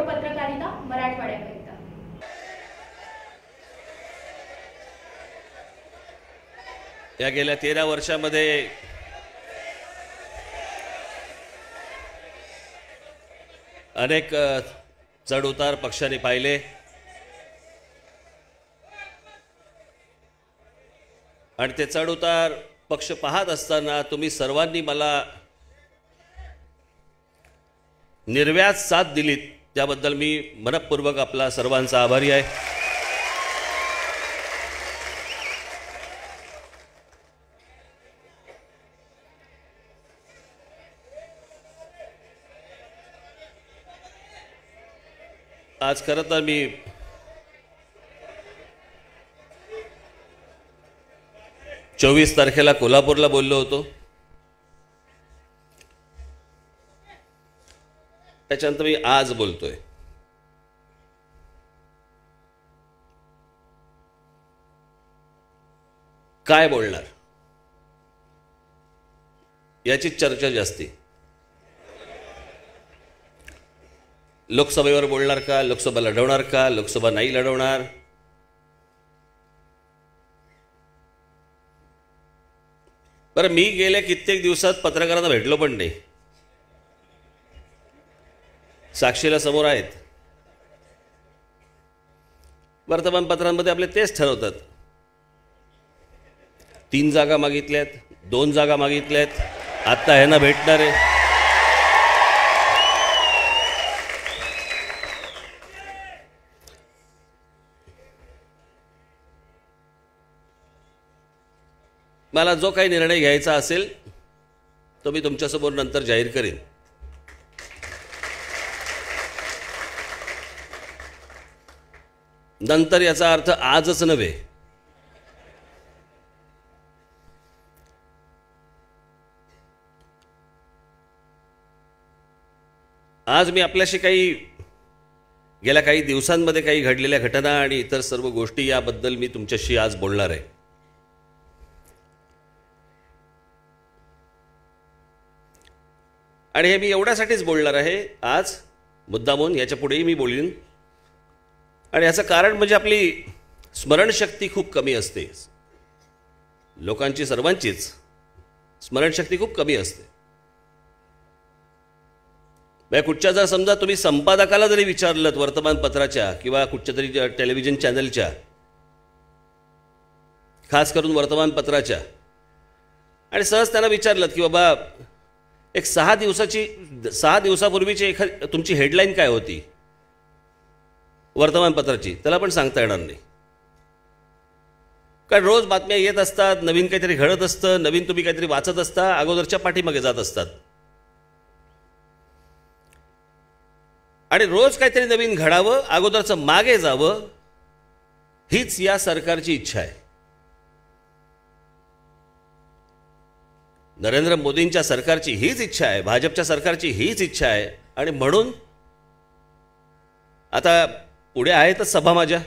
पत्रकारिता मराठवाड्याकरिता। या गेल्या 13 वर्षामध्ये अनेक चढउतार पक्षाने पाहिले आणि ते चढउतार पक्ष पाहत असताना तुम्ही सर्वांनी मला निर्व्याज साथ दिलीत, त्याबद्दल मी मनपूर्वक आपला सर्वांचा आभारी आहे। आज खरं तर मी चोवीस तारखेला कोल्हापूरला बोललो होतो, त्याच्यानंतर मी आज बोलतोय। काय बोलणार याची चर्चा जास्ती। लोकसभेवर बोलणार का, लोकसभा लढवणार का, लोकसभा नाही लढवणार, बरं मी गेल्या कित्येक दिवसात पत्रकारांना भेटलो पण नाही। साक्षीला समोर आहेत, वर्तमानपत्रांमध्ये आपले तेच ठरवतात। 3 जागा मागितल्यात, 2 जागा मागितल्यात, आता ह्यांना भेटणार आहे। मला जो काही निर्णय घ्यायचा असेल तो मी तुमच्यासमोर नंतर जाहीर करेन। नंतर याचा अर्थ आजच नव्हे, आज मी आपल्याशी काही गेल्या काही दिवसांमध्ये काही घडलेल्या घटना आणि इतर सर्व गोष्टी याबद्दल मी तुमच्याशी आज बोलणार आहे। आणि हे मी एवढ्यासाठीच बोलणार आहे आज, मुद्दामून याच्या पुढेही मी बोलीन। आणि याचं कारण म्हणजे आपली स्मरणशक्ती खूप कमी असते, लोकांची सर्वांचीच स्मरणशक्ती खूप कमी असते। कुठच्या जर समजा तुम्ही संपादकाला जरी विचारलं वर्तमानपत्राच्या किंवा कुठच्या तरी टेलिव्हिजन चॅनलच्या, खास करून वर्तमानपत्राच्या, आणि सहज त्यांना विचारलं की बाबा एक 6 दिवसापूर्वीची तुमची हेडलाईन काय होती वर्तमानपत्राची, त्याला पण सांगता येणार नाही। कारण रोज बातम्या येत असतात, नवीन काहीतरी घडत असतं, नवीन तुम्ही काहीतरी वाचत असता, अगोदरच्या पाठीमागे जात असतात, आणि रोज काहीतरी नवीन घडावं, अगोदरचं मागे जावं, हीच या सरकारची इच्छा आहे। नरेंद्र मोदींच्या सरकारची हीच इच्छा आहे, भाजपच्या सरकारची हीच इच्छा आहे। आणि म्हणून आता पुढे आहेतच सभा माझ्या,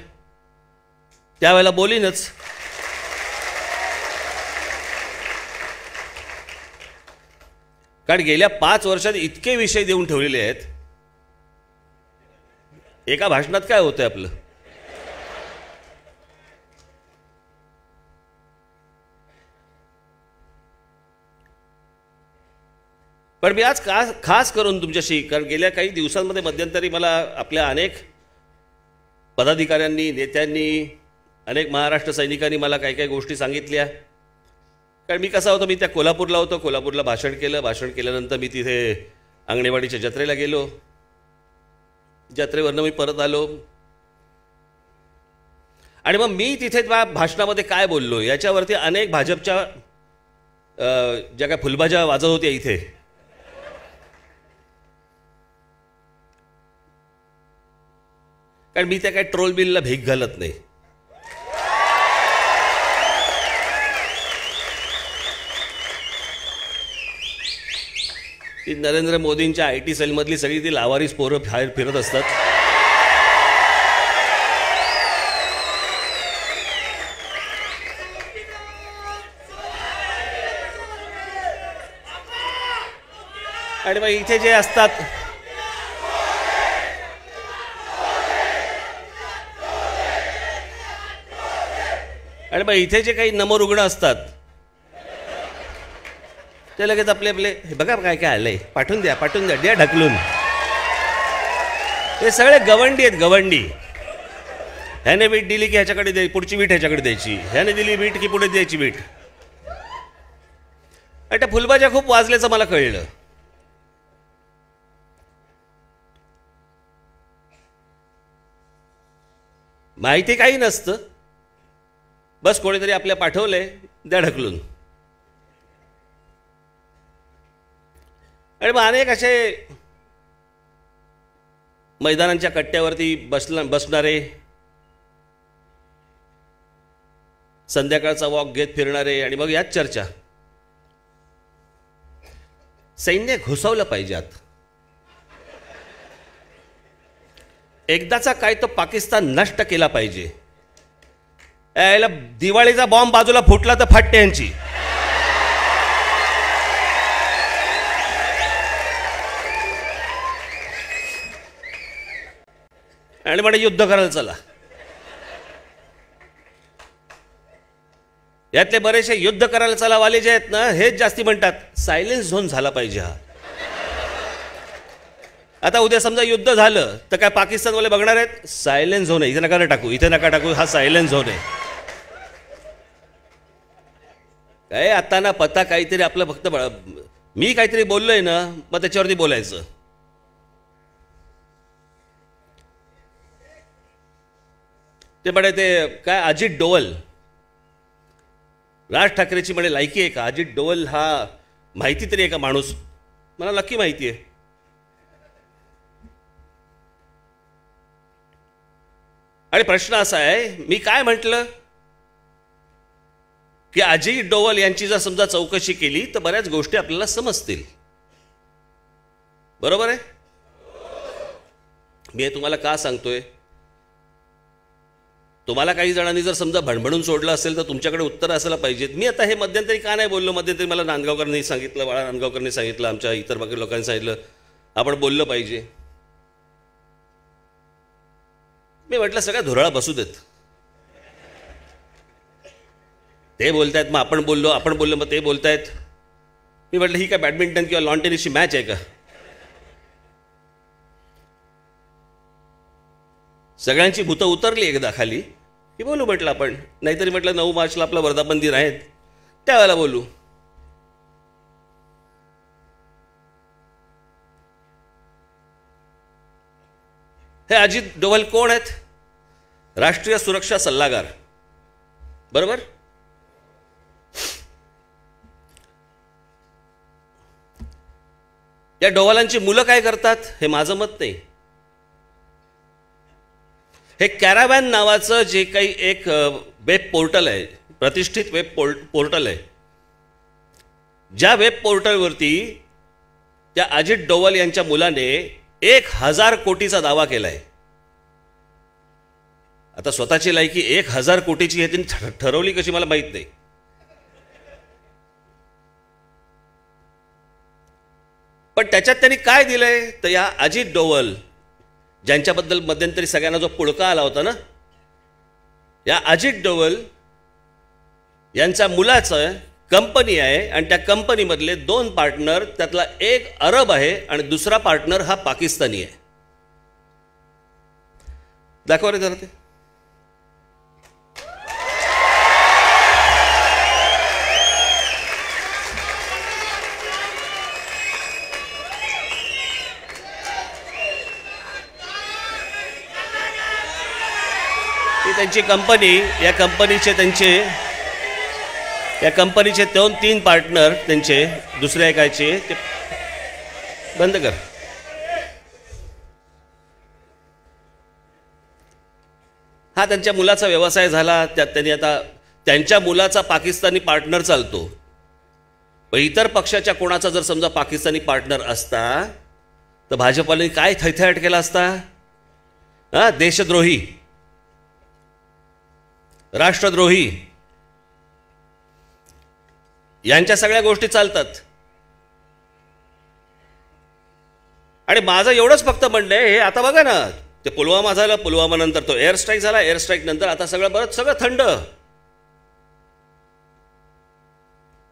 त्यावेळेला बोलीनच। कारण गेल्या 5 वर्षात इतके विषय देऊन ठेवलेले आहेत, एका भाषणात काय होतंय आपलं। पण मी आज खास करून तुमच्याशी, कारण गेल्या काही दिवसांमध्ये मध्यंतरी मला आपल्या अनेक पदाधिकाऱ्यांनी, नेत्यांनी, अनेक महाराष्ट्र सैनिकांनी मला काही काही गोष्टी सांगितल्या। कारण मी कसा होतो, मी त्या कोल्हापूरला होतो, कोल्हापूरला भाषण केलं, भाषण केल्यानंतर मी तिथे अंगणेवाडीच्या जत्रेला गेलो, जत्रेवरनं मी परत आलो, आणि मग मी तिथे भाषणामध्ये काय बोललो याच्यावरती अनेक भाजपच्या ज्या काय फुलबाजा वाजत होत्या इथे, कारण मी त्या काय ट्रोल बिलला भीक घालत नाही। ती नरेंद्र मोदींच्या आयटी सेलमधली सगळी ती लावारीस पोरं बाहेर फिरत असतात, आणि मग इथे जे असतात आणि मग इथे जे काही नमरुग्ण असतात ते लगेच आपले आपले हे बघा काय काय आलंय, पाठवून द्या द्या ढकलून. हे सगळे गवंडी आहेत, गवंडी. ह्याने वीट दिली की ह्याच्याकडे द्यायची, पुढची वीट ह्याच्याकडे द्यायची, ह्याने दिली वीट की पुढे द्यायची वीट. आणि त्या फुलबाज्या खूप वाजल्याचं मला कळलं. माहिती काही नसतं, बस कोणीतरी आपल्या पाठवलंय, द्या ढकलून. आणि मग अनेक असे मैदानांच्या कट्ट्यावरती बसणारे, संध्याकाळचा वॉक घेत फिरणारे, आणि मग याच चर्चा. सैन्य घुसवलं पाहिजे आत. एकदाचा काय तो पाकिस्तान नष्ट केला पाहिजे. याला दिवाळीचा बॉम्ब बाजूला फुटला तर फाटते यांची. आणि म्हणे युद्ध करायला चला. यातले बरेचसे युद्ध करायला चला वाले जे आहेत ना, हेच जास्ती म्हणतात सायलेन्स झोन झाला पाहिजे हा. आता उद्या समजा युद्ध झालं तर काय पाकिस्तानवाले बघणार आहेत, सायलेन्स झोन आहे, इथे नका टाकू, इथे नका टाकू, हा सायलेन्स झोन आहे. काय आता ना पत्ता काहीतरी आपलं फक्त मी काहीतरी बोललोय ना, मग त्याच्यावरती बोलायचं. ते म्हणे ते काय अजित डोवल, राज ठाकरेची म्हणे लायकी आहे का? अजित डोवल हा माहिती तरी आहे का माणूस? मला नक्की माहिती आहे. आणि प्रश्न असा आहे, मी काय म्हटलं की अजित डोवल यांची जर समजा चौकशी केली तर बऱ्याच गोष्टी आपल्याला समजतील. बरोबर आहे? मी हे तुम्हाला का सांगतोय? तुम्हाला काही जणांनी जर समजा भणभणून सोडलं असेल तर तुमच्याकडे उत्तर असायला पाहिजेत. मी आता हे मध्यंतरी का नाही बोललो? मध्यंतरी मला नांदगावकरांनी सांगितलं, बाळा नांदगावकरांनी सांगितलं, आमच्या इतर बाकी लोकांनी सांगितलं आपण बोललं पाहिजे. मी म्हटलं सगळ्या धुराळा बसू देत. ते बोलतायत मग आपण बोललो मग ते बोलतायत. मी म्हटलं ही काय बॅडमिंटन किंवा लॉन टेनिसची मॅच आहे का? सगळ्यांची भूतं उतरली एकदा खाली की बोलू म्हटलं आपण. नाहीतरी म्हटलं 9 मार्चला आपला वर्धापन दिन आहेत त्यावेळेला बोलू. हे अजित डोवल कोण आहेत? राष्ट्रीय सुरक्षा सल्लागार. बरोबर? या डोवालांची मुलं काय करतात हे माझं मत नाही. हे कॅराव्हॅन नावाचं जे काही एक वेब पोर्टल आहे, प्रतिष्ठित वेब पोर्टल आहे, ज्या वेब पोर्टलवरती त्या अजित डोवल यांच्या मुलाने 1000 कोटीचा दावा केलाय. आता स्वतःची लायकी 1000 कोटीची हे त्यांनी ठरवली कशी मला माहित नाही. पण त्याच्यात त्यांनी काय दिलंय तर या अजित डोवल ज्यांच्याबद्दल मध्यंतरी सगळ्यांना जो पुळका आला होता ना, या अजित डोवल यांच्या मुलाचं कंपनी आहे आणि त्या कंपनीमधले 2 पार्टनर, त्यातला एक अरब आहे आणि दुसरा पार्टनर हा पाकिस्तानी आहे. दाखवा रे जरा ते. त्यांची कंपनी, या कंपनीचे 2-3 पार्टनर त्यांचे दुसऱ्या एकाचे. ते बंद कर. हा त्यांच्या मुलाचा व्यवसाय झाला. त्यात त्यांनी आता त्यांच्या मुलाचा पाकिस्तानी पार्टनर चालतो. पण इतर पक्षाच्या कोणाचा जर समजा पाकिस्तानी पार्टनर असता तर भाजपाने काय थैथयाट केला असता? हा, देशद्रोही, राष्ट्रद्रोही यांच्या सगळ्या गोष्टी चालतात. आणि माझं एवढंच फक्त म्हणणं आहे, हे आता बघा ना, ते पुलवामा झालं, पुलवामा नंतर तो एअर स्ट्राईक झाला, एअर स्ट्राईक नंतर आता सगळं थंड.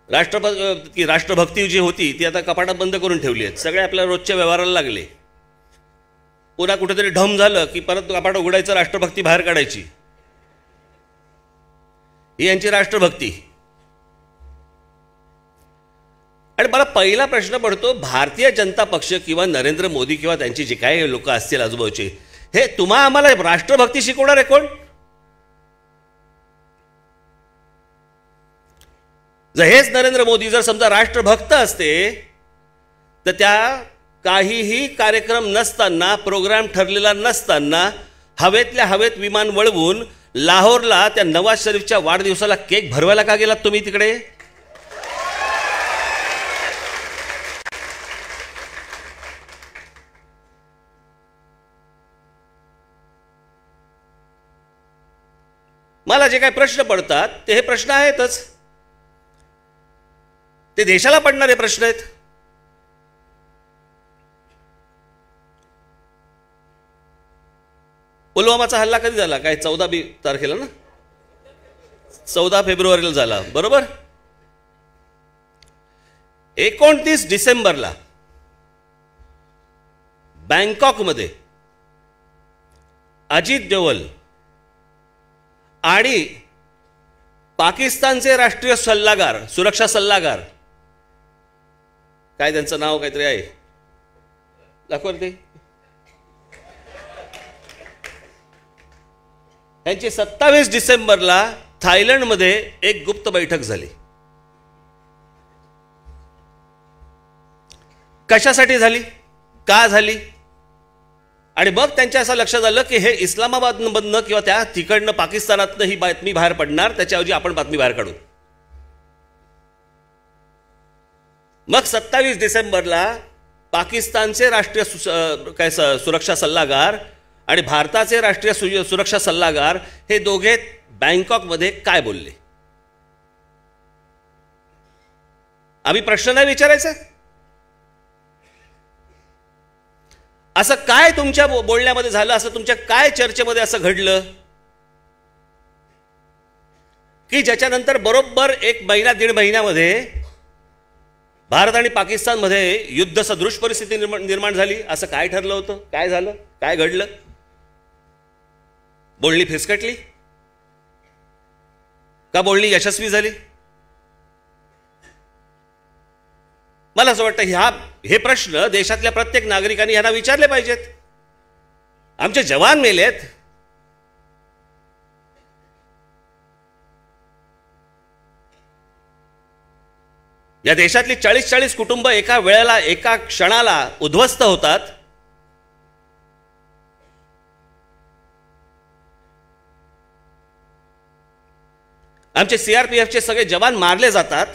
राष्ट्रभक्ती जी होती ती आता कपाटात बंद करून ठेवली आहेत. सगळे आपल्या रोजच्या व्यवहाराला लागले. पुन्हा कुठेतरी ढम झालं की परत कपाट उघडायचं, राष्ट्रभक्ती बाहेर काढायची. ही यांची राष्ट्रभक्ती. आणि मला पहिला प्रश्न पडतो, भारतीय जनता पक्ष किंवा नरेंद्र मोदी किंवा त्यांची जे काही लोक असतील आजूबाजूचे, हे तुम्हा आम्हाला राष्ट्रभक्ती शिकवणार आहे कोण? जर हेच नरेंद्र मोदी जर समजा राष्ट्रभक्त असते तर त्या काहीही कार्यक्रम नसताना, प्रोग्राम ठरलेला नसताना हवेतल्या हवेत विमान वळवून लाहोरला त्या नवाज शरीफच्या वाढदिवसाला केक भरवायला का गेलात तुम्ही तिकडे? मला जे काही प्रश्न पडतात ते हे प्रश्न आहेतच, ते देशाला पडणारे प्रश्न आहेत. पुलवामाचा हल्ला कधी झाला? काय 14 तारखेला ना, 14 फेब्रुवारीला झाला, बरोबर. 29 डिसेंबरला बँकॉकमध्ये अजित डोवल आणि पाकिस्तानचे राष्ट्रीय सल्लागार, सुरक्षा सल्लागार, काय त्यांचं नाव काहीतरी आहे, दाखवते, त्यांची 27 डिसेंबरला थायलंडमध्ये एक गुप्त बैठक झाली. कशासाठी झाली, का झाली? आणि मग त्यांच्या असं लक्षात आलं की हे इस्लामाबादमधनं किंवा त्या तिकडनं पाकिस्तानातनं ही बातमी बाहेर पडणार, त्याच्याऐवजी आपण बातमी बाहेर काढू. मग 27 डिसेंबरला पाकिस्तानचे राष्ट्रीय सुरक्षा सल्लागार आणि भारताचे राष्ट्रीय सुरक्षा सल्लागार हे दोघे बँकॉकमध्ये काय बोलले? आम्ही प्रश्न नाही विचारायचा? असं काय तुमच्या बोलण्यामध्ये झालं, असं तुमच्या काय चर्चेमध्ये असं घडलं की ज्याच्यानंतर बरोबर 1 महिना 1.5 महिन्यामध्ये भारत आणि पाकिस्तानमध्ये युद्ध सदृश परिस्थिती निर्माण झाली? असं काय ठरलं होतं? काय झालं? काय घडलं? बोलणी फिसकटली का बोलणी यशस्वी झाली? मला असं वाटतं हे प्रश्न देशातल्या प्रत्येक नागरिकांनी यांना विचारले पाहिजेत. आमचे जवान मेलेत, या देशातली 40-40 कुटुंब एका वेळेला, एका क्षणाला उद्ध्वस्त होतात. आमचे सीआरपीएफचे सगळे जवान मारले जातात.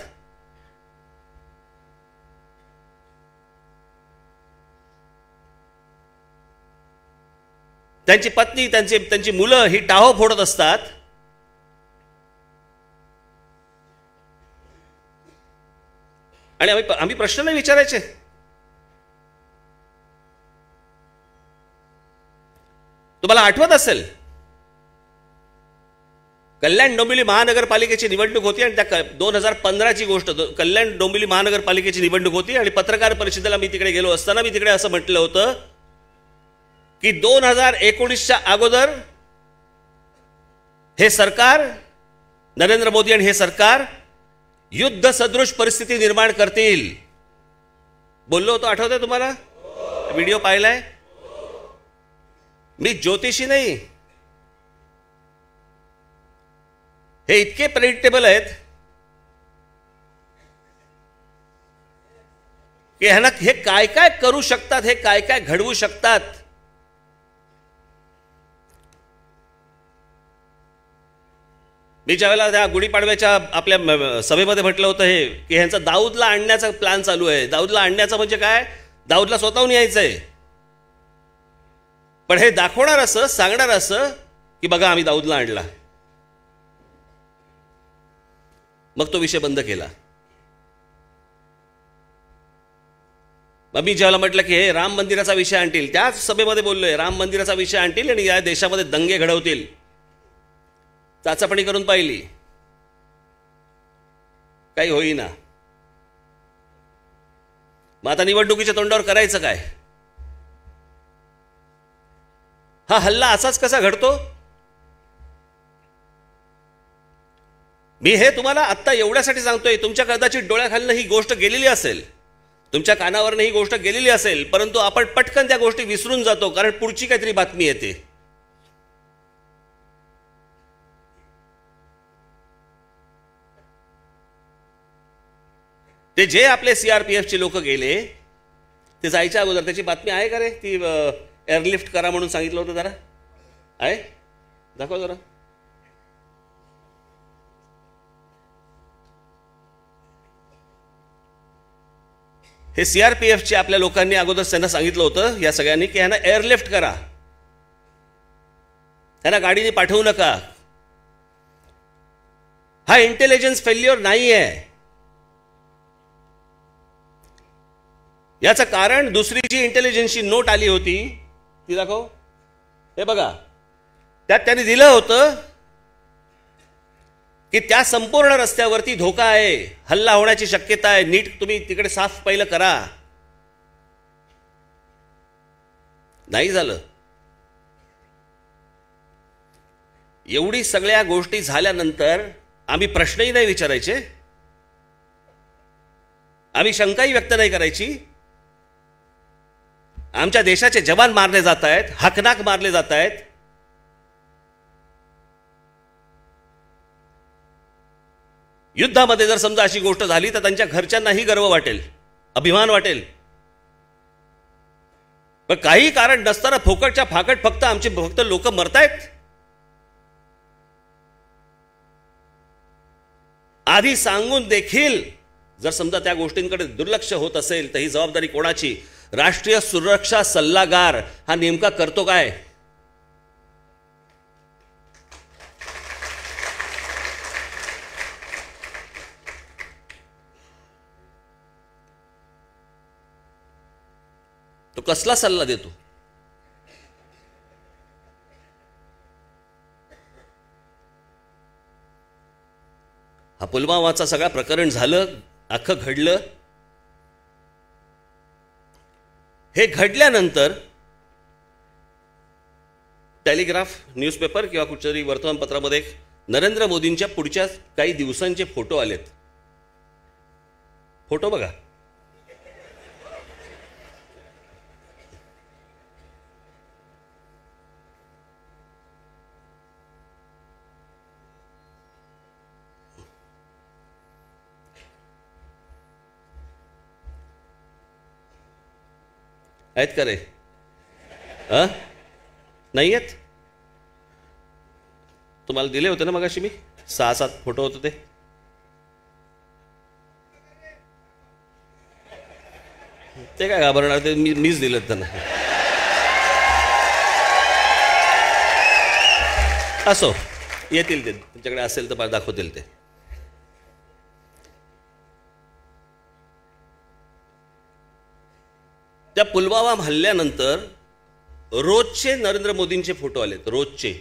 त्यांची पत्नी, त्यांची मुलं ही टाहो फोडत असतात. आणि आम्ही प्रश्न नाही विचारायचे? तुम्हाला आठवत असेल, कल्याण डोंबिवली महानगरपालिकेची निवडणूक होती आणि त्या 2015ची गोष्ट, कल्याण डोंबिवली महानगरपालिकेची निवडणूक होती आणि पत्रकार परिषदेला मी तिकडे गेलो असताना मी तिकडे असं म्हटलं होतं की 2019च्या अगोदर हे सरकार, नरेंद्र मोदी आणि हे सरकार युद्ध सदृश परिस्थिती निर्माण करतील. बोललो होतो, आठवतंय तुम्हाला? व्हिडिओ पाहिलाय? मी ज्योतिषी नाही. हे इतके प्रेडिक्टेबल आहेत की ह्यांना हे काय काय करू शकतात, हे काय काय घडवू शकतात. मी ज्यावेळेला त्या गुढीपाडव्याच्या आपल्या सभेमध्ये म्हटलं होतं हे की ह्यांचा दाऊदला आणण्याचा प्लॅन चालू आहे. दाऊदला आणण्याचं म्हणजे काय? दाऊदला स्वतःहून यायचंय, पण हे दाखवणार असं, सांगणार असं की बघा आम्ही दाऊदला आणला. मग तो विषय बंद केला. मग मी ज्यावेळेला म्हटलं की हे राम मंदिराचा विषय आणतील, त्याच सभेमध्ये बोललोय, राम मंदिराचा विषय आणतील आणि या देशामध्ये दंगे घडवतील. चाचपणी करून पाहिली, काही होईना. मग आता निवडणुकीच्या तोंडावर करायचं काय? हा हल्ला असाच कसा घडतो? मी हे तुम्हाला आत्ता एवढ्यासाठी सांगतोय, तुमच्या कदाचित डोळ्याखालनं ही गोष्ट गेलेली असेल, तुमच्या कानावरनं ही गोष्ट गेलेली असेल, परंतु आपण पटकन त्या गोष्टी विसरून जातो, कारण पुढची काहीतरी बातमी येते. ते जे आपले CRPFचे लोक गेले, ते जायच्या अगोदर त्याची बातमी आहे का रे? ती एअरलिफ्ट करा म्हणून सांगितलं होतं, जरा आहे, दाखवा जरा. हे CRPFचे आपल्या लोकांनी अगोदर त्यांना सांगितलं होतं, या सगळ्यांनी, की ह्यांना एअरलिफ्ट करा, ह्यांना गाडीने पाठवू नका. हा इंटेलिजन्स फेल्युअर नाही आहे. याचं कारण दुसरी जी इंटेलिजन्सची नोट आली होती, ती दाखव, हे बघा, त्यात त्यांनी दिलं होतं की त्या संपूर्ण रस्त्यावरती धोका आहे, हल्ला होण्याची शक्यता आहे, नीट तुम्ही तिकडे साफ पहिलं करा. नाही झालं. एवढी सगळ्या गोष्टी झाल्यानंतर आम्ही प्रश्नही नाही विचारायचे, आम्ही शंकाही व्यक्त नाही करायची. आमच्या देशाचे जवान मारले जात आहेत, हकनाक मारले जात आहेत. युद्धामध्ये जर समजा अशी गोष्ट झाली तर त्यांच्या घरच्यांनाही गर्व वाटेल, अभिमान वाटेल. पण काही कारण नसताना फोकटच्या फाकट फक्त लोक मरतायत. आधी सांगून देखील जर समजा त्या गोष्टींकडे दुर्लक्ष होत असेल तर ही जबाबदारी कोणाची? राष्ट्रीय सुरक्षा सल्लागार हा नेमका करतो काय? तो कसला सल्ला देतो? हा पुलवामाचा सगळा प्रकरण झालं, अख्खं घडलं. हे घडल्यानंतर टेलिग्राफ न्यूजपेपर किंवा कुठच्यातरी वर्तमानपत्रामध्ये नरेंद्र मोदींच्या पुढच्या काही दिवसांचे फोटो आलेत. फोटो बघा. आहेत का रे? नाही आहेत? तुम्हाला दिले होते ना मगाशी मी 6-7 फोटो होते ते काय घाबरणार? ते मीच दिलेत त्यांना. असो, येतील ते, तुमच्याकडे असेल तर दाखवतील ते. त्या पुलवामा हल्ल्यानंतर रोजचे नरेंद्र मोदींचे फोटो आलेत, रोजचे,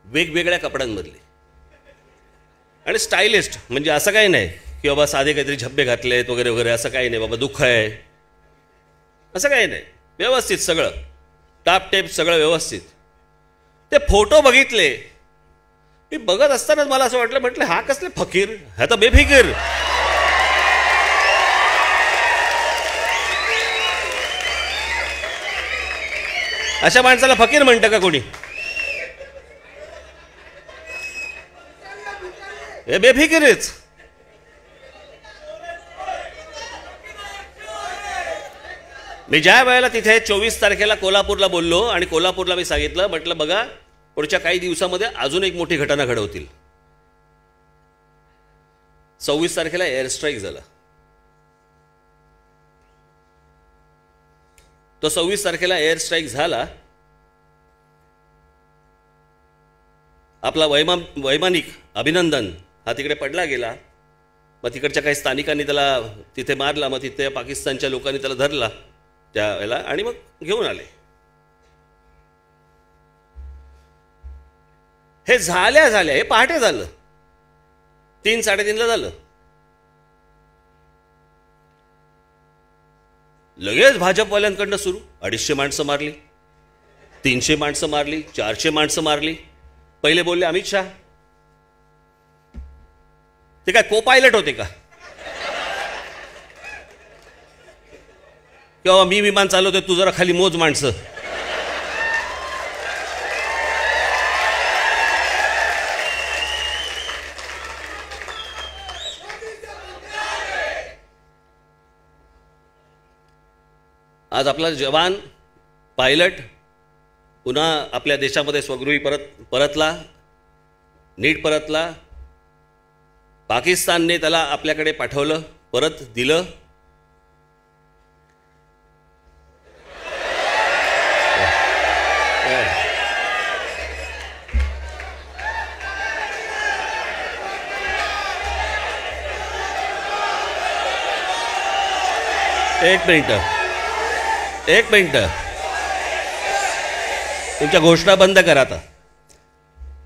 वेगवेगळ्या कपड्यांमधले आणि स्टायलिस्ट. म्हणजे असं काही नाही की बाबा साधे काहीतरी झब्बे घातलेत वगैरे वगैरे, असं काही नाही. बाबा दुःख आहे असं काही नाही, व्यवस्थित सगळं, टापटेप सगळं व्यवस्थित. ते फोटो बघितले, मी बघत असतानाच मला असं वाटलं, म्हटलं हा कसले फकीर, हा तर बेफिकीर. अशा माणसाला फकीर म्हणतं का कोणी? हे बेफिकीरच. मी ज्या वेळेला तिथे 24 तारखेला कोल्हापूरला बोललो आणि कोल्हापूरला मी सांगितलं, म्हटलं बघा पुढच्या काही दिवसामध्ये अजून एक मोठी घटना घडवतील. 26 तारखेला एअर स्ट्राईक झाला. तो 26 तारखेला एअर स्ट्राईक झाला. आपला वैमानिक अभिनंदन हा तिकडे पडला गेला. मग तिकडच्या काही स्थानिकांनी त्याला तिथे मारला. मग तिथे पाकिस्तानच्या लोकांनी त्याला धरला त्यावेळेला आणि मग घेऊन आले. हे झाल्या हे पहाटे झालं, 3-3:30ला झालं. लगेच भाजपवाल्यांकडनं सुरू. 250 माणसं मारली, 300 माणसं मारली, 400 माणसं मारली. पहिले बोलले अमित शाह. ते काय को पायलट होते का? किंवा मी विमान चालवतोय, तू जरा खाली मोज माणसं. आज आपला जवान पायलट पुन्हा आपल्या देशामध्ये स्वगृही परतला, नीट परतला. पाकिस्तानने त्याला आपल्याकडे पाठवलं, परत दिलं. एक मिनिट तुमच्या घोषणा बंद करा आता.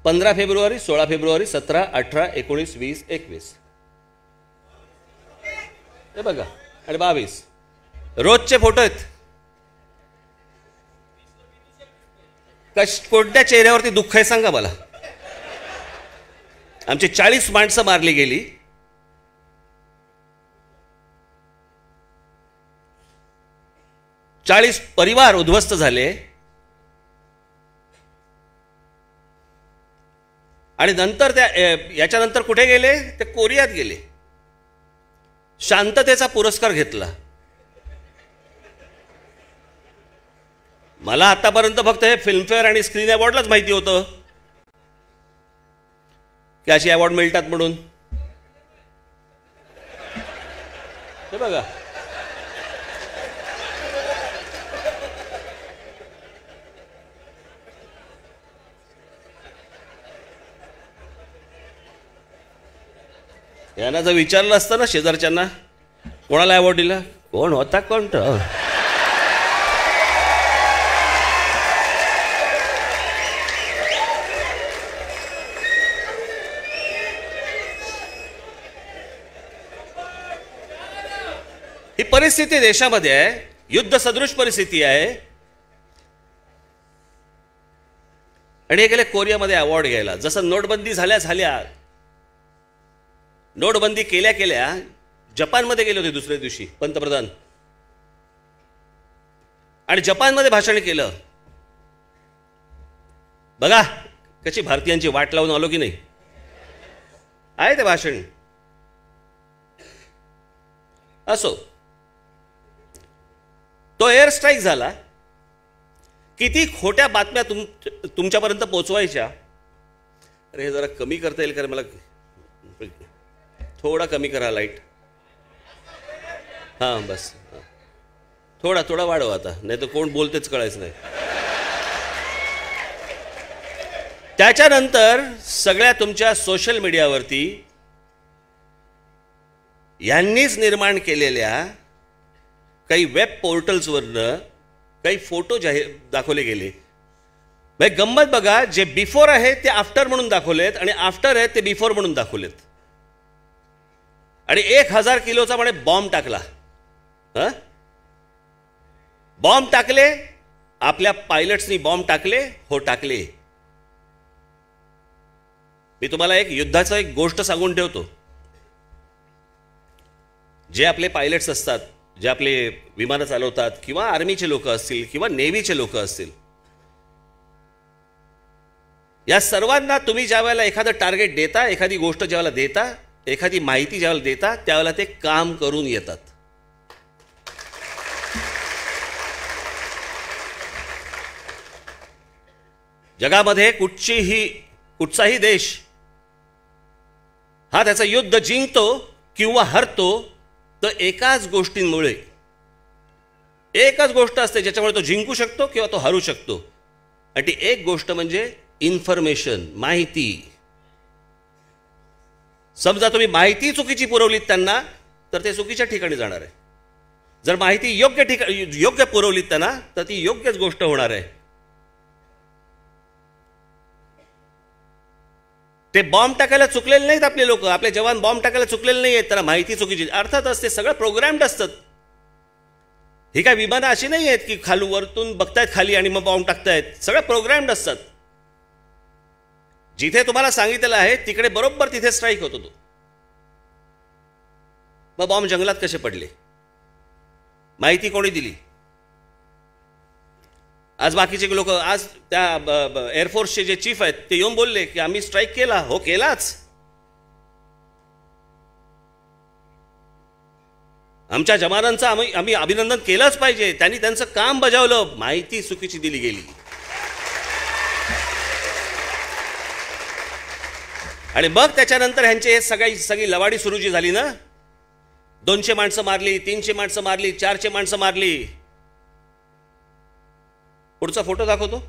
15 फेब्रुवारी, 16 फेब्रुवारी, 17, 18, 19, 20, 21 हे बघा, आणि 22 रोजचे फोटो आहेत. कोणत्या चेहऱ्यावरती दुःख आहे सांगा मला. आमची 40 माणसं मारली गेली. चाळीस परिवार उद्ध्वस्त झाले. आणि नंतर याच्यानंतर कुठे गेले? ते कोरियात गेले, शांततेचा पुरस्कार घेतला. मला आतापर्यंत फक्त हे फिल्मफेअर आणि स्क्रीन अवॉर्डलाच माहिती होतं की अशी अवॉर्ड मिळतात म्हणून. हे बघा, यांना जर विचारलं असतं ना शेजारच्यांना कोणाला अवॉर्ड दिला, कोण होता कोण. ही परिस्थिती देशामध्ये आहे, युद्ध सदृश परिस्थिती आहे. आणि हे गेले कोरियामध्ये अवॉर्ड घ्यायला. जसं नोटबंदी झाल्या नोटबंदी केल्या जपानमध्ये गेले होते दुसऱ्या दिवशी पंतप्रधान, आणि जपानमध्ये भाषण केलं. बघा कशी भारतीयांची वाट लावून आलो की नाही. आहे ते भाषण. असो, तो एअर स्ट्राईक झाला. किती खोट्या बातम्या तुमच्यापर्यंत पोचवायच्या. अरे हे जरा कमी करता येईल का मला? थोडा कमी करा लाईट. हां बस, थोडा वाढव आता, नाही तर कोण बोलतेच कळायचं नाही. त्याच्यानंतर सगळ्या तुमच्या सोशल मीडियावरती यांनीच निर्माण केलेल्या काही वेब पोर्टल्सवरनं काही फोटो दाखवले गेले. भाई गंमत बघा, जे बिफोर आहे ते आफ्टर म्हणून दाखवलेत आणि आफ्टर आहेत ते बिफोर म्हणून दाखवलेत. आणि 1000 किलोचा म्हणे बॉम्ब टाकला. बॉम्ब टाकले, आपल्या पायलट्सनी बॉम्ब टाकले. हो टाकले. मी तुम्हाला एक युद्धाचं एक गोष्ट सांगून ठेवतो. जे आपले पायलट्स असतात, जे आपले विमानं चालवतात, किंवा आर्मीचे लोक असतील किंवा नेव्हीचे लोक असतील, या सर्वांना तुम्ही ज्या वेळेला एखादं टार्गेट देता, एखादी गोष्ट ज्यावेळेला देता, एखादी माहिती ज्यावेळेला देता, त्यावेळेला ते काम करून येतात. जगामध्ये कुठचाही देश हा त्याचं युद्ध जिंकतो किंवा हरतो तर एकाच गोष्टींमुळे. एकच गोष्ट असते ज्याच्यामुळे तो जिंकू शकतो किंवा तो हरू शकतो, आणि ती एक गोष्ट म्हणजे इन्फॉर्मेशन, माहिती. समजा तुम्ही माहिती चुकीची पुरवलीत त्यांना तर ते चुकीच्या ठिकाणी जाणार आहे. जर माहिती योग्य पुरवलीत त्यांना तर ती योग्यच गोष्ट होणार आहे. ते बॉम्ब टाकायला चुकलेले नाहीत आपले लोक, आपले जवान बॉम्ब टाकायला चुकलेले नाही आहेत. त्यांना माहिती चुकीची, अर्थातच ते सगळं प्रोग्रॅम्ड असतात. ही काय विमानं अशी नाही आहेत की खालून वरतून बघतायत खाली आणि मग बॉम्ब टाकतायत. सगळं प्रोग्राम्ड असतात. जिथे तुम्हाला सांगितलेलं आहे तिकडे बरोबर तिथे स्ट्राईक होतो तो. मग बॉम्ब जंगलात कसे पडले, माहिती कोणी दिली? आज बाकीचे लोक, आज त्या एअरफोर्सचे जे चीफ आहेत ते येऊन बोलले की आम्ही स्ट्राईक केला. हो, केलाच. आमच्या जवानांचं आम्ही अभिनंदन केलंच पाहिजे. त्यांनी त्यांचं काम बजावलं. माहिती चुकीची दिली गेली. आणि मग त्याच्यानंतर ह्यांचे सगळी लवाडी सुरू जी झाली ना, 200 माणसं मारली, 300 माणसं मारली, 400 माणसं मारली. पुढचा फोटो दाखवतो.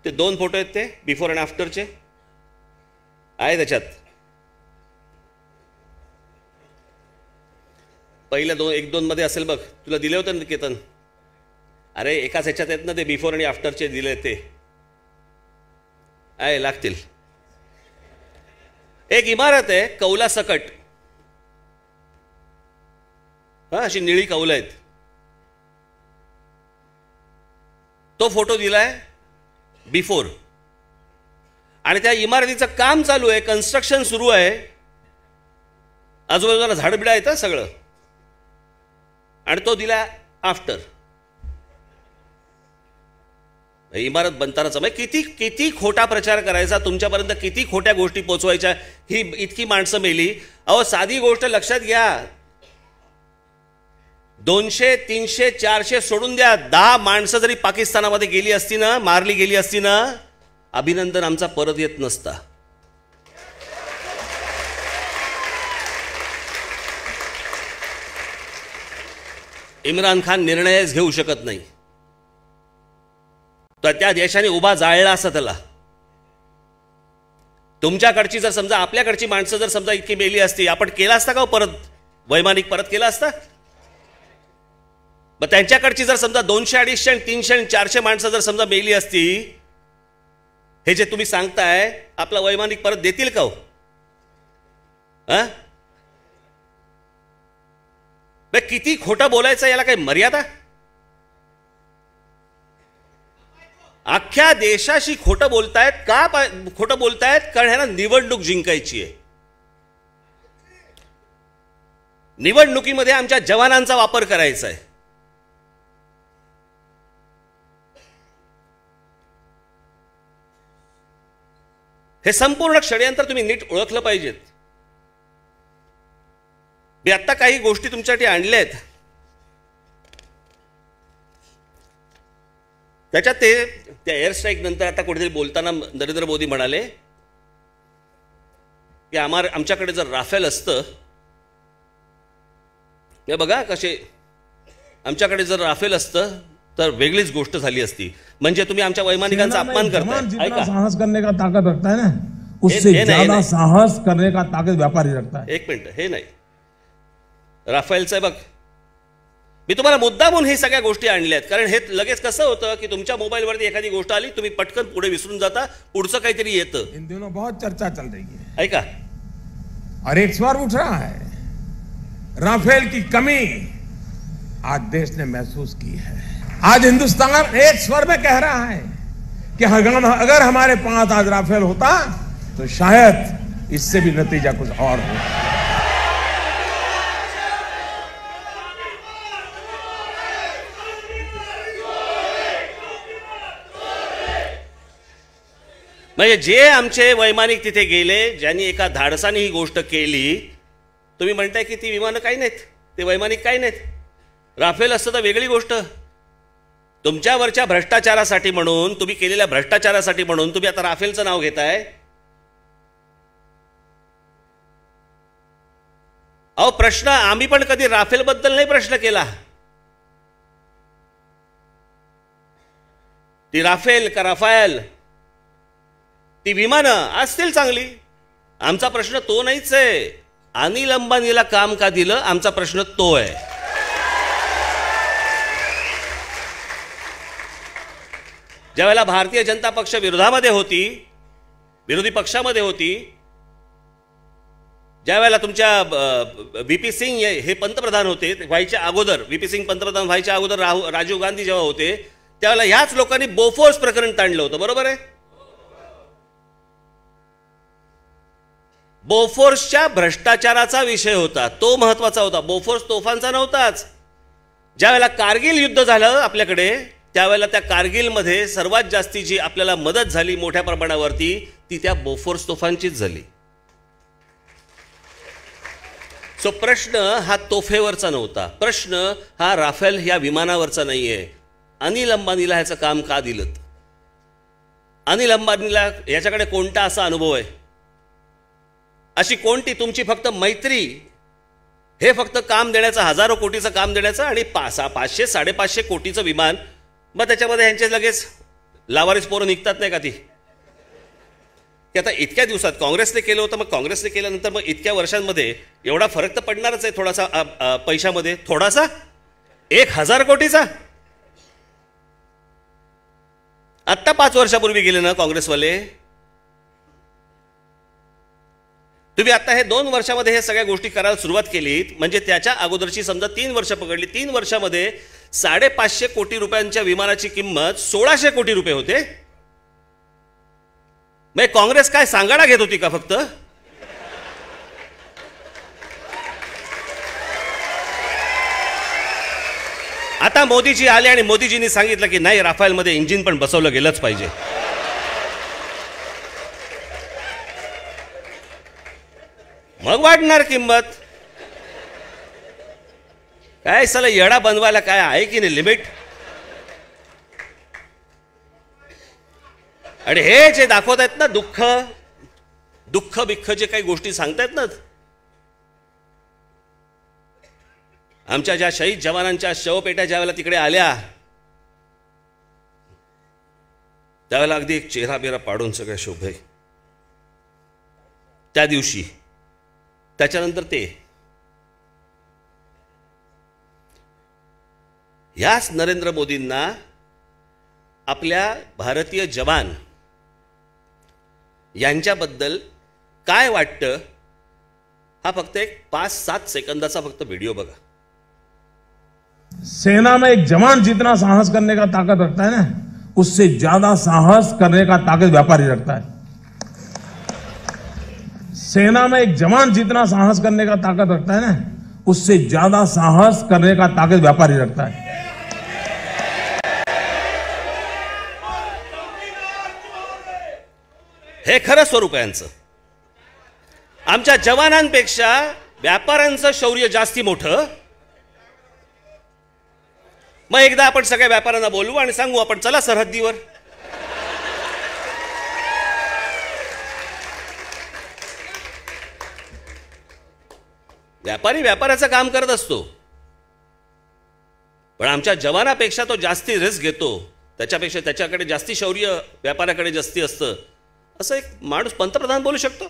ते 2 फोटो आहेत, ते बिफोर अँड आफ्टरचे आहे त्याच्यात. पहिल्या 1-2 मध्ये असेल बघ, तुला दिले होते ना केतन. अरे एकाच ह्याच्यात आहेत ना ते, बिफोर आणि आफ्टरचे दिले ते आहे, लागतील. एक इमारत आहे कौला सकट, हा, अशी निळी कौलं आहेत. तो फोटो दिलाय बिफोर. आणि त्या इमारतीचं काम चालू आहे, कन्स्ट्रक्शन सुरू आहे. आजूबाजूला झाडबिडा येतं सगळं. आणि तो दिला आफ्टर. इमारत बनतानाच किती खोटा प्रचार करायचा, तुमच्यापर्यंत किती खोट्या गोष्टी पोचवायच्या. ही इतकी माणसं मेली. अहो, साधी गोष्ट लक्षात घ्या. 200, 300, 400 सोडून द्या, 10 माणसं जरी पाकिस्तानामध्ये गेली असती ना, मारली गेली असती ना, अभिनंदन आमचा परत येत नसता. इम्रान खान निर्णयच घेऊ शकत नाही. तर त्या देशाने उभा जाळला असता त्याला. तुमच्याकडची जर समजा, आपल्याकडची माणसं जर समजा इतकी मेली असती, आपण केला असता का परत वैमानिक परत केला असता? मग त्यांच्याकडची जर समजा 200, 250, 300 आणि 400 माणसं जर समजा मेली असती, हे जे तुम्ही सांगताय, आपला वैमानिक परत देतील का हो? किती खोटं बोलायचं, याला काही मर्यादा? अख्ख्या देशाशी खोटं बोलतायत का? खोटं बोलतायत कारण ह्यांना निवडणूक जिंकायची आहे. निवडणुकीमध्ये आमच्या जवानांचा वापर करायचा आहे. हे संपूर्ण षडयंत्र तुम्ही नीट ओळखलं पाहिजेत. मी आत्ता काही गोष्टी तुमच्यासाठी आणल्यात. त्याच्यात त्या एअर स्ट्राईक नंतर आता कुठेतरी बोलताना नरेंद्र मोदी म्हणाले की आमच्याकडे जर राफेल असतं, हे बघा कसे, आमच्याकडे जर राफेल असतं तर वेगळीच गोष्ट झाली असती. म्हणजे तुम्ही आमच्या वैमानिकांचा अपमान करताय. साहस करने का ताकत रखता है ना, उससे ज्यादा साहस करने का ताकत व्यापारी रखता है. एक मिनिट, हे नाही राफेलचं आहे बघ. मी तुम्हाला मुद्दामून हे सगळ्या गोष्टी आणल्यात कारण हे लगेच कसं होतं की तुमच्या मोबाईलवरती एखादी गोष्ट आली, तुम्ही पटकन पुढे विसरून जाता, पुढचं काहीतरी येतं. इन दिनों बहुत चर्चा चल रही है, ऐका. और एक स्वर उठ रहा है, राफेल की कमी आज देश ने महसूस की है. आज हिंदुस्तान एक स्वर में कह रहा है कि अगर हमारे पास आज राफेल होता तो शायद इससे भी नतीजा कुछ और होता. म्हणजे जे आमचे वैमानिक तिथे गेले, ज्यांनी एका धाडसाने ही गोष्ट केली, तुम्ही म्हणताय की ती विमानं काही नाहीत, ते वैमानिक काही नाहीत. राफेल असतं तर वेगळी गोष्ट. तुमच्यावरच्या भ्रष्टाचारासाठी म्हणून, तुम्ही केलेल्या भ्रष्टाचारासाठी म्हणून तुम्ही आता राफेलचं नाव घेताय. अहो, प्रश्न आम्ही पण कधी राफेल बद्दल नाही प्रश्न केला. ती राफेल का राफेल, ती विमानं असतील चांगली, आमचा प्रश्न तो नाहीच आहे. अनिल अंबानीला काम का दिलं, आमचा प्रश्न तो आहे. ज्यावेळेला भारतीय जनता पक्ष विरोधामध्ये होती, विरोधी पक्षामध्ये होती, ज्या वेळेला तुमच्या VP सिंग हे पंतप्रधान होते व्हायच्या अगोदर, VP सिंग पंतप्रधान व्हायच्या अगोदर राजीव गांधी जेव्हा होते त्यावेळेला ह्याच लोकांनी बोफोर्स प्रकरण ताणलं होतं, बरोबर आहे? बोफोर्सच्या भ्रष्टाचाराचा विषय होता, तो महत्वाचा होता. बोफोर्स तोफांचा नव्हताच. ज्या वेळेला कारगिल युद्ध झालं आपल्याकडे त्यावेळेला त्या कारगिलमध्ये सर्वात जास्ती जी आपल्याला मदत झाली मोठ्या प्रमाणावरती ती त्या बोफोर्स तोफांचीच झाली. सो प्रश्न हा तोफेवरचा नव्हता, प्रश्न हा राफेल या विमानावरचा नाहीये. अनिल अंबानीला ह्याचं काम का दिलं? अनिल अंबानीला याच्याकडे कोणता असा अनुभव आहे? अशी कोणती तुमची फक्त मैत्री, हे फक्त काम देण्याचं, हजारो कोटीचं काम देण्याचं आणि 500-550 कोटीचं विमान, मग त्याच्यामध्ये ह्यांचे लगेच लावारीस पोरं निघतात नाही का ती? की आता इतक्या दिवसात काँग्रेसने केलं होतं, मग काँग्रेसने केल्यानंतर मग इतक्या वर्षांमध्ये एवढा फरक तर पडणारच आहे थोडासा पैशामध्ये, थोडासा 1000 कोटीचा. आत्ता 5 वर्षापूर्वी गेले ना काँग्रेसवाले. तुम्ही आता हे 2 वर्षामध्ये हे सगळ्या गोष्टी करायला सुरुवात केलीत, म्हणजे त्याच्या अगोदरची समजा 3 वर्ष पकडली, 3 वर्षामध्ये 550 कोटी रुपयांच्या विमानाची किंमत 1600 कोटी रुपये होते. मग काँग्रेस काय सांगाडा घेत होती का फक्त? आता मोदीजी आले आणि मोदीजींनी सांगितलं की नाही, राफेलमध्ये इंजिन पण बसवलं गेलंच पाहिजे. मग वाढणार किंमत. काय साला येडा बनवायला काय आहे की नाही लिमिट? आणि हे जे दाखवत आहेत ना दुःख बिख्ख जे काही गोष्टी सांगतायत ना, आमच्या ज्या शहीद जवानांच्या शवपेट्या ज्यावेळेला तिकडे आल्या त्यावेळेला अगदी एक चेहरा बिरा पाडून सगळ्या शोभे त्या दिवशी. त्याच्यानंतर ते याच नरेंद्र मोदींना आपल्या भारतीय जवान यांच्याबद्दल काय वाटतं हा फक्त एक 5-7 सेकंदाचा फक्त व्हिडिओ बघा. सेना में एक जवान जितना साहस करने का ताकत रखता है ना, उससे ज्यादा साहस करने का ताकत व्यापारी रखता है. सेना में एक जवान जितना साहस करने का ताकत रखता है ना, उससे ज्यादा साहस करने का ताकत व्यापारी रखता है. हे खरं स्वरूप आहे यांचं. आमच्या जवानांपेक्षा व्यापाऱ्यांचं शौर्य जास्ती मोठं. मग एकदा आपण सगळ्या व्यापाऱ्यांना बोलवू आणि सांगू आपण चला सरहद्दीवर. व्यापारी व्यापाराचं काम करत असतो, पण आमच्या जवानापेक्षा तो जास्ती रिस्क घेतो, त्याच्यापेक्षा त्याच्याकडे जास्ती शौर्य व्यापाऱ्याकडे जास्ती असतं, असं एक माणूस पंतप्रधान बोलू शकतो?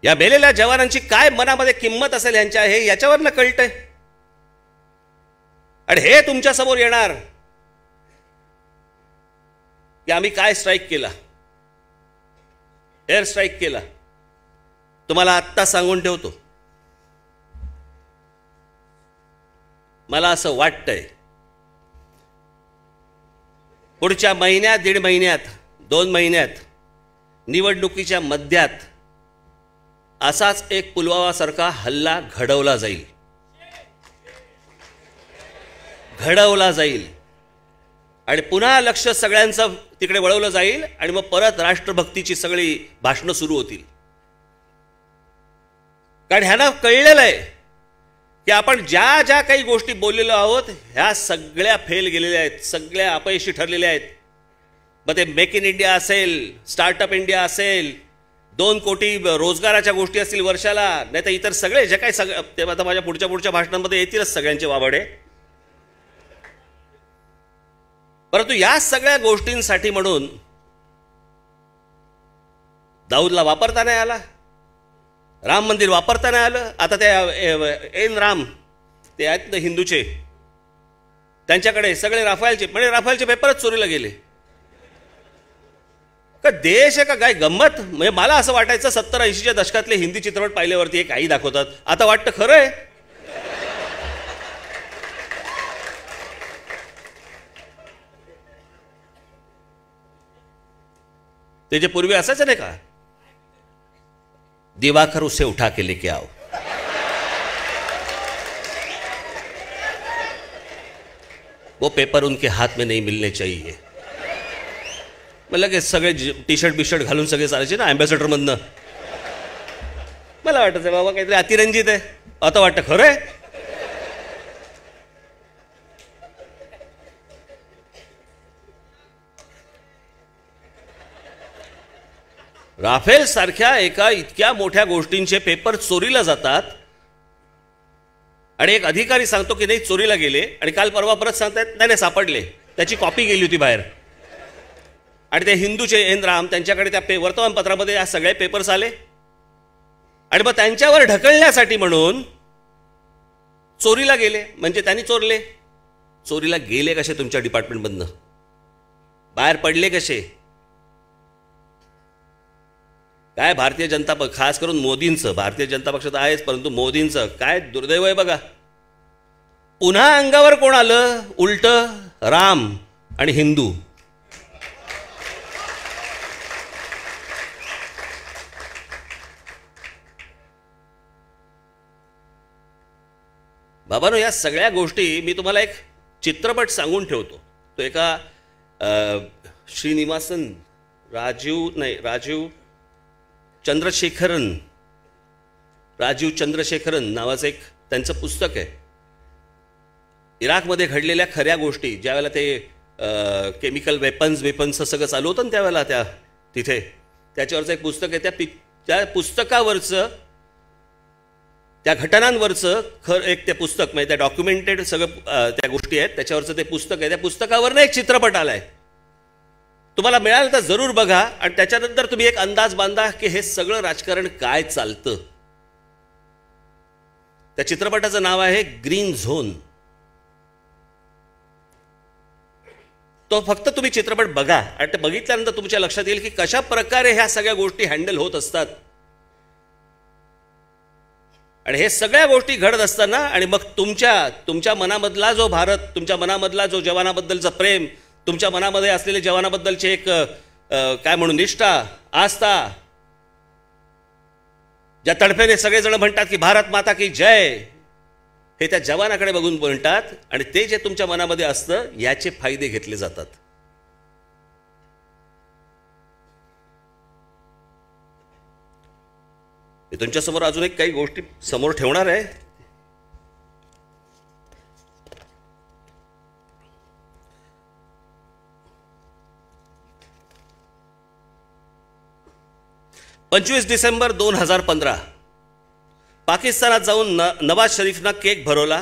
या मेलेल्या जवानांची काय मनामध्ये किंमत असेल यांच्या, हे याच्यावरनं कळतंय. आणि हे तुमच्या समोर येणार की आम्ही काय स्ट्राईक केला, एअर स्ट्राईक केला. तुम्हाला आत्ता सांगून ठेवतो, मला असं वाटतंय पुढच्या महिन्यात, 1.5 महिन्यात, 2 महिन्यात, निवडणुकीच्या मध्यात असाच एक पुलवामासारखा हल्ला घडवला जाईल आणि पुन्हा लक्ष सगळ्यांचं तिकडे वळवलं जाईल आणि मग परत राष्ट्रभक्तीची सगळी भाषणं सुरू होतील. कारण ह्यांना कळलेलं आहे की आपण ज्या ज्या काही गोष्टी बोललेलो आहोत ह्या सगळ्या फेल गेलेल्या आहेत, सगळ्या अपयशी ठरलेल्या आहेत. मग ते मेक इन इंडिया असेल, स्टार्टअप इंडिया असेल, 2 कोटी रोजगाराच्या गोष्टी असतील वर्षाला, नाही तर इतर सगळे जे काही ते आता माझ्या पुढच्या भाषणांमध्ये येतीलच सगळ्यांचे वावडे. परंतु या सगळ्या गोष्टींसाठी म्हणून दाऊदला वापरता नाही आला, राम मंदिर वापरता नाही आलं. आता ते राम ते आहेत ना हिंदूचे, त्यांच्याकडे सगळे राफेलचे पेपरच चोरीला गेले. का देश आहे का काय गंमत? म्हणजे मला असं वाटायचं 70-80च्या दशकातले हिंदी चित्रपट पाहिल्यावरती हे काही दाखवतात, आता वाटतं खरं आहे. ते जे पूर्वी असायचं नाही का, दिवाकर उसे उठा के लेके आओ, वो पेपर उनके हाथ में नहीं मिलने चाहिए. मला लगेच सगळे टी शर्ट बिशर्ट घालून सगळे चालायचे ना अँबॅसेडरमधनं. मला वाटायचं बाबा काहीतरी अतिरंजित आहे, आता वाटतं खरं आहे. राफेल सारख्या एका इतक्या मोठ्या गोष्टींचे पेपर चोरीला जातात आणि एक अधिकारी सांगतो की नाही चोरीला गेले, आणि काल परवा परत सांगतायत नाही नाही सापडले, त्याची कॉपी गेली होती बाहेर. आणि ते हिंदूचे एन राम त्यांच्याकडे त्या वर्तमानपत्रामध्ये या सगळे पेपर्स आले, आणि मग त्यांच्यावर ढकलण्यासाठी म्हणून चोरीला गेले. म्हणजे त्यांनी चोरले. चोरीला गेले कसे तुमच्या डिपार्टमेंटमधनं? बाहेर पडले कसे? काय भारतीय जनता पक्ष, खास करून मोदींचं, भारतीय जनता पक्ष तर आहेच परंतु मोदींचं काय दुर्दैव आहे बघा. पुन्हा अंगावर कोण आलं? उलट राम आणि हिंदू. बाबांनो, या सगळ्या गोष्टी मी तुम्हाला एक चित्रपट सांगून ठेवतो. तो एका श्रीनिवासन राजीव चंद्रशेखरन नावाचं एक त्यांचं पुस्तक आहे. इराकमध्ये घडलेल्या खऱ्या गोष्टी, ज्यावेळेला ते केमिकल वेपन्सचं सगळं चालू होतं ना त्यावेळेला तिथे, त्याच्यावरचं एक पुस्तक आहे. त्या पुस्तकावरचं, त्या घटनांवरचं एक ते पुस्तक, म्हणजे त्या डॉक्युमेंटेड सगळं त्या गोष्टी आहेत त्याच्यावरचं ते पुस्तक आहे. त्या पुस्तकावरनं एक चित्रपट आलाय. तुम्हाला मिळालं तर जरूर बघा, आणि त्याच्यानंतर तुम्ही एक अंदाज बांधा की हे सगळं राजकारण काय चालतं. त्या चित्रपटाचं नाव आहे ग्रीन झोन. तो फक्त तुम्ही चित्रपट बघा, आणि ते बघितल्यानंतर तुमच्या लक्षात येईल की कशा प्रकारे ह्या सगळ्या गोष्टी हँडल होत असतात. आणि हे सगळ्या गोष्टी घडत असताना, आणि मग तुमच्या मनामधला जो भारत, तुमच्या मनामधला जो जवानाबद्दलचं प्रेम, तुमच्या मनामध्ये असलेले जवानाबद्दलचे एक काय म्हणून निष्ठा, आस्था, ज्या तडफेने सगळेजण म्हणतात की भारत माता की जय, हे त्या जवानाकडे बघून म्हणतात, आणि ते जे तुमच्या मनामध्ये असतं याचे फायदे घेतले जातात. मी तुमच्यासमोर अजून एक काही गोष्टी समोर ठेवणार आहे. पंचवीस डिसेंबर 2015 पाकिस्तानात जाऊन नवाज शरीफना केक भरवला.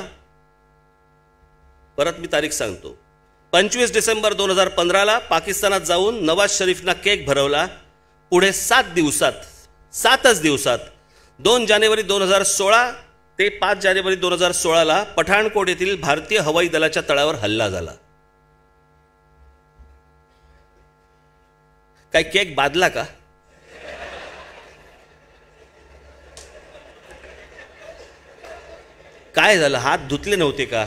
परत मी तारीख सांगतो. 25 डिसेंबर 2015 पाकिस्तानात जाऊन नवाज शरीफना केक भरवला. पुढे 7च दिवसात 2 जानेवारी 2016 ते 5 जानेवारी 2016 पठाणकोट येथील भारतीय हवाई दलाच्या तळावर हल्ला झाला. काय केक बादला का? काय झालं? हात धुतले नव्हते का?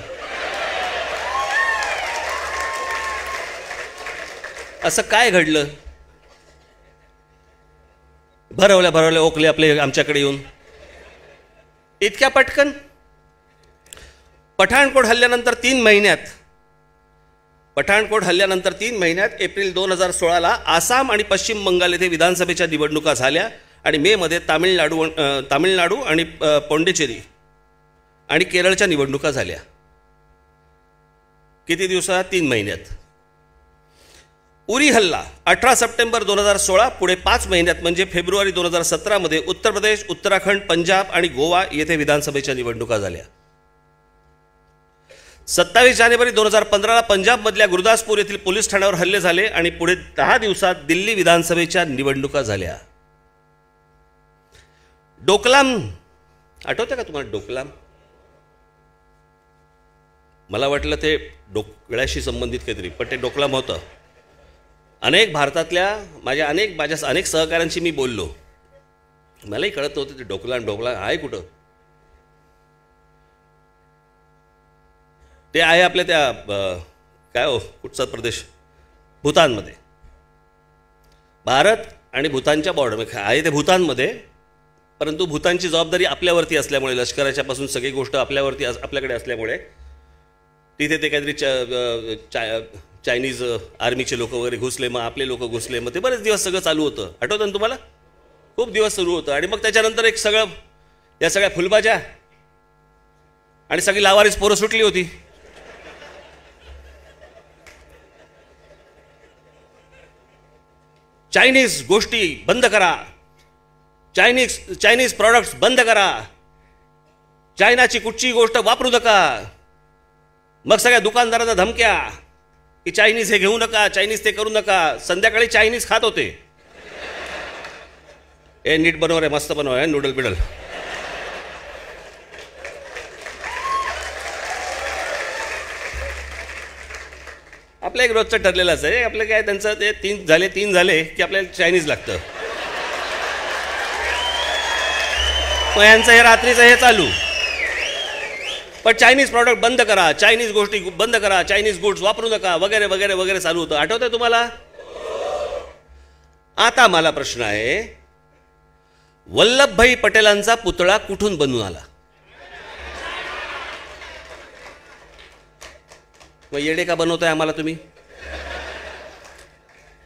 असं काय घडलं? भरवल्या ओकले आपले आमच्याकडे येऊन इतक्या पटकन. पठाणकोट हल्ल्यानंतर 3 महिन्यात एप्रिल 2016 आसाम आणि पश्चिम बंगाल येथे विधानसभेच्या निवडणुका झाल्या, आणि मे मध्ये तामिळनाडू आणि पॉंडिचेरी आणि केरळच्या निवडणुका झाल्या. किती दिवसात? 3 महिन्यात. उरी हल्ला 18 सप्टेंबर 2016. पुढे 5 महिन्यात म्हणजे फेब्रुवारी 2017 मध्ये उत्तर प्रदेश, उत्तराखंड, पंजाब आणि गोवा येथे विधानसभेच्या निवडणुका झाल्या. 27 जानेवारी 2015 पंजाबमधल्या गुरदासपूर येथील पोलीस ठाण्यावर हल्ले झाले, आणि पुढे 10 दिवसात दिल्ली विधानसभेच्या निवडणुका झाल्या. डोकलाम आठवतं का तुम्हाला? डोकलाम, मला वाटलं ते डोकळ्याशी संबंधित काहीतरी, पण ते डोकलाम होतं. भारतातल्या माझ्या अनेक सहकाऱ्यांशी मी बोललो. मलाही कळत नव्हतं ते ढोकला आहे कुठं. ते आहे आपल्या त्या काय हो कुठचा प्रदेश, भूतानमध्ये. भारत आणि भूतानच्या बॉर्डर आहे ते भूतानमध्ये, परंतु भूतानची जबाबदारी आपल्यावरती असल्यामुळे, लष्कराच्या पासून सगळी गोष्ट आपल्याकडे असल्यामुळे तिथे ते काहीतरी चायनीज आर्मीचे लोक वगैरे घुसले, मग आपले लोक घुसले, मग ते बरेच दिवस सगळं चालू होतं. आठवतं ना तुम्हाला? खूप दिवस सुरू होतं. आणि मग त्याच्यानंतर एक या सगळ्या फुलबाज्या आणि सगळी लावारीस पोरं सुटली होती. चायनीज गोष्टी बंद करा, चायनीज प्रॉडक्ट्स बंद करा, चायनाची कुठची गोष्ट वापरू नका. मग सगळ्या दुकानदारांना धमक्या की चायनीज हे घेऊ नका, चायनीज ते करू नका. संध्याकाळी चायनीज खात होते. ए नीट बनव रे, मस्त बनव आहे नूडल बिडल. आपलं एक रोजचं ठरलेलंच आहे. आपलं काय त्यांचं ते तीन झाले की आपल्याला चायनीज लागतं. मग यांचं हे रात्रीचं हे चालू. पण चायनीज प्रॉडक्ट बंद करा, चायनीज गोष्टी बंद करा, चायनीज गुड्स वापरू नका वगैरे वगैरे वगैरे चालू होतं. आठवतंय तुम्हाला? आता मला प्रश्न आहे, वल्लभभाई पटेलांचा पुतळा कुठून बनून आला? मग येडे का बनवताय आम्हाला तुम्ही?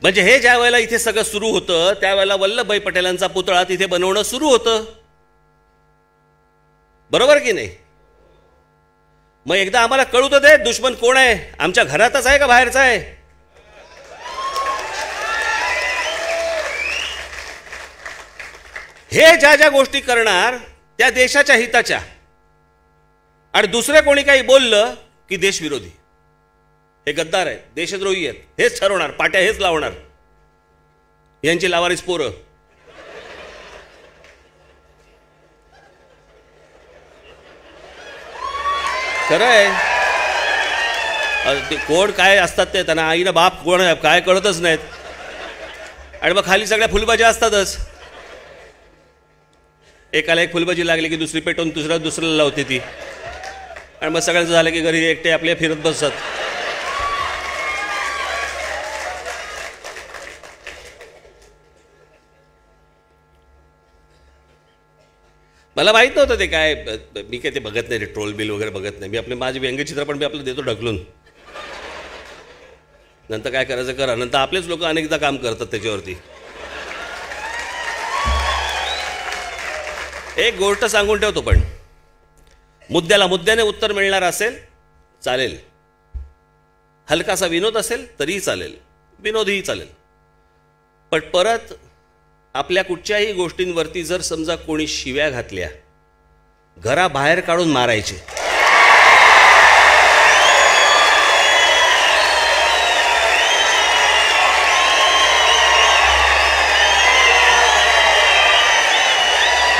म्हणजे हे ज्या वेळेला इथे सगळं सुरू होतं त्यावेळेला वल्लभभाई पटेलांचा पुतळा तिथे बनवणं सुरू होतं, बरोबर की नाही? मग एकदा आम्हाला कळू तर दे, दुश्मन कोण आहे? आमच्या घरातच आहे का बाहेरचा आहे? हे ज्या गोष्टी करणार त्या देशाच्या हिताच्या, आणि दुसरे कोणी काही बोललं की देशविरोधी, हे गद्दार आहेत, देशद्रोही आहेत, हेच ठरवणार, पाट्या हेच लावणार, यांची लावारीस पोरं. खरं आहे. ते कोण काय असतात ते त्यांना आईनं बाप कोण काय कळतच नाहीत. आणि मग खाली सगळ्या फुलबाज्या असतातच. एकाला एक फुलबाजी लागली की दुसरी पेटवून दुसऱ्याला लावते ती. आणि मग सगळ्यांचं झालं की घरी एकटे आपल्या फिरत बसतात. मला माहीत नव्हतं ते काय. मी काय ते बघत नाही, ट्रोल बिल वगैरे बघत नाही. मी आपले माझे व्यंगचित्र पण मी आपलं देतो ढकलून. नंतर काय करायचं करा. नंतर आपलेच लोक अनेकदा काम करतात त्याच्यावरती. एक गोष्ट सांगून ठेवतो, पण मुद्द्याने उत्तर मिळणार असेल चालेल, हलकासा विनोद असेल तरीही चालेल, विनोदही चालेल. पण परत आपल्या कुठच्याही गोष्टींवरती जर समजा कोणी शिव्या घातल्या, घराबाहेर काढून मारायचे.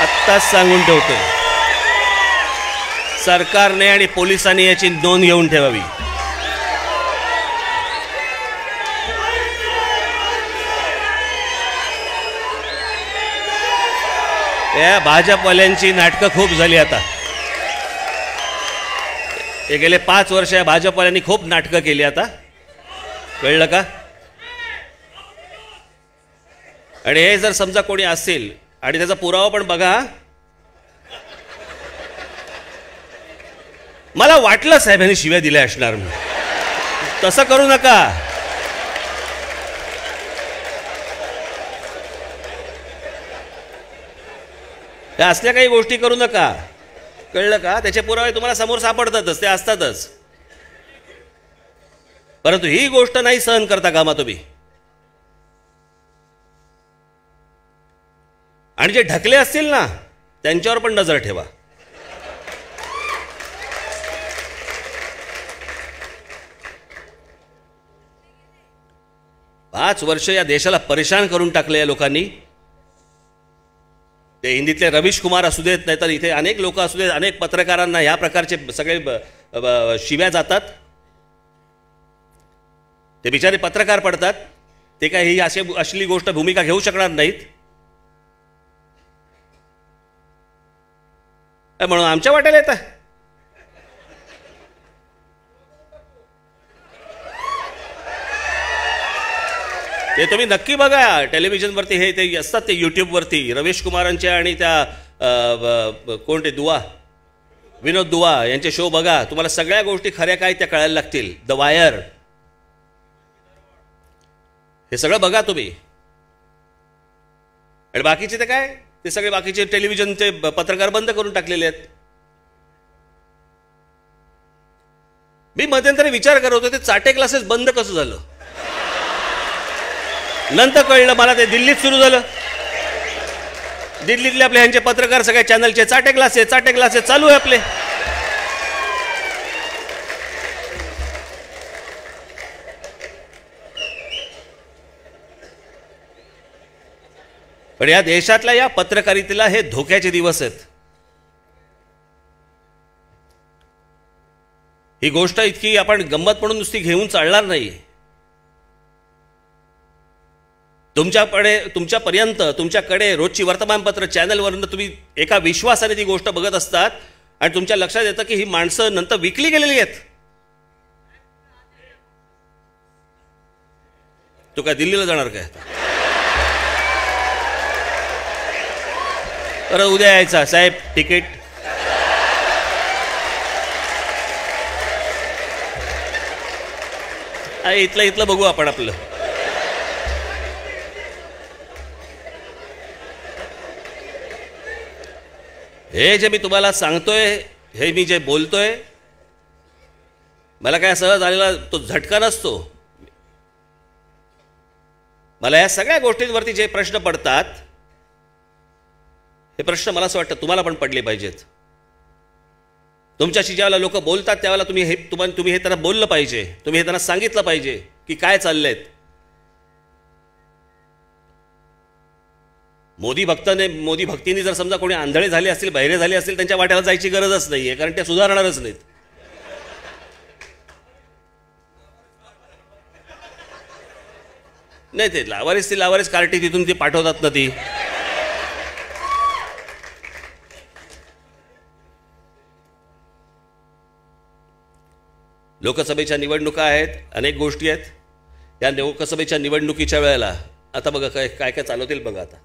आत्ताच सांगून ठेवतोय, सरकारने आणि पोलिसांनी याची नोंद घेऊन ठेवावी. या भाजपवाल्यांची नाटकं खूप झाली आता. हे गेले 5 वर्ष या भाजपवाल्यांनी खूप नाटकं केली आता, कळलं का? आणि हे जर समजा कोणी असेल आणि त्याचा पुरावा पण बघा. मला वाटलं साहेबांनी शिव्या दिल्या असणार, तसं करू नका. त्या असल्या काही गोष्टी करू नका, कळलं का? त्याचे पुरावे तुम्हाला समोर सापडतातच, ते असतातच. परंतु ही गोष्ट नाही सहन करता कामा तुम्ही. आणि जे ढकले असतील ना त्यांच्यावर पण नजर ठेवा. पाच वर्ष या देशाला परेशान करून टाकले या लोकांनी. ते हिंदीतले रवीश कुमार असू देत, नाहीतर इथे अनेक लोक असू देत, अनेक पत्रकारांना ह्या प्रकारचे सगळे शिव्या जातात. ते बिचारे पत्रकार पडतात, ते काय ही असली गोष्ट भूमिका घेऊ शकणार नाहीत. म्हणून आमच्या वाट्याला येतं. ते तुम्ही नक्की बघा टेलिव्हिजनवरती, हे ते असतात ते यूट्यूबवरती रवीश कुमारांच्या आणि त्या कोण ते विनोद दुआ यांचे शो बघा. तुम्हाला सगळ्या गोष्टी खऱ्या काय त्या कळायला लागतील. द वायर हे सगळं बघा तुम्ही. आणि बाकीचे ते काय, ते सगळे बाकीचे टेलिव्हिजनचे पत्रकार बंद करून टाकलेले आहेत. मी मध्यंतरी विचार करत होतो ते चाटे क्लासेस बंद कसं झालं. नंतर कळलं मला ते दिल्लीत सुरू झालं. दिल्लीतले आपले ह्यांचे पत्रकार सगळ्या चॅनलचे चाटे क्लासेस चालू आहे आपले. पण या देशातल्या या पत्रकारितेला हे धोक्याचे दिवस आहेत. ही गोष्ट इतकी आपण गंमत म्हणून नुसती घेऊन चालणार नाही. तुमच्यापर्यंत तुमच्याकडे रोजची वर्तमानपत्र चॅनलवरून तुम्ही एका विश्वासाने ती गोष्ट बघत असतात आणि तुमच्या लक्षात येतं की ही माणसं नंतर विकली गेलेली आहेत. तू काय दिल्लीला जाणार काय? तर उद्या यायचा साहेब तिकीट. इथलं बघू आपण आपलं. हे जे मी तुम्हाला सांगतोय, हे मी जे बोलतोय, मला काय सहज आलेला तो झटका नसतो. मला या सगळ्या गोष्टींवरती जे प्रश्न पडतात, हे प्रश्न मला असं वाटतं तुम्हाला पण पडले पाहिजेत. तुमच्याशी ज्यावेळेला लोक बोलतात त्यावेळेला तुम्ही हे त्यांना बोललं पाहिजे, तुम्ही हे त्यांना सांगितलं पाहिजे की काय चाललंय. मोदी भक्तीने जर समजा कोणी आंधळे झाले असतील, बहिरे झाले असतील, त्यांच्या वाट्याला जायची गरजच नाहीये, कारण ते सुधारणारच नाहीत. नाही ते लावारिस कार्टी तिथून ती पाठवतात ना ती. लोकसभेच्या निवडणुका आहेत, अनेक गोष्टी आहेत. या लोकसभेच्या निवडणुकीच्या वेळेला आता बघा काय काय काय चालवतील बघा. आता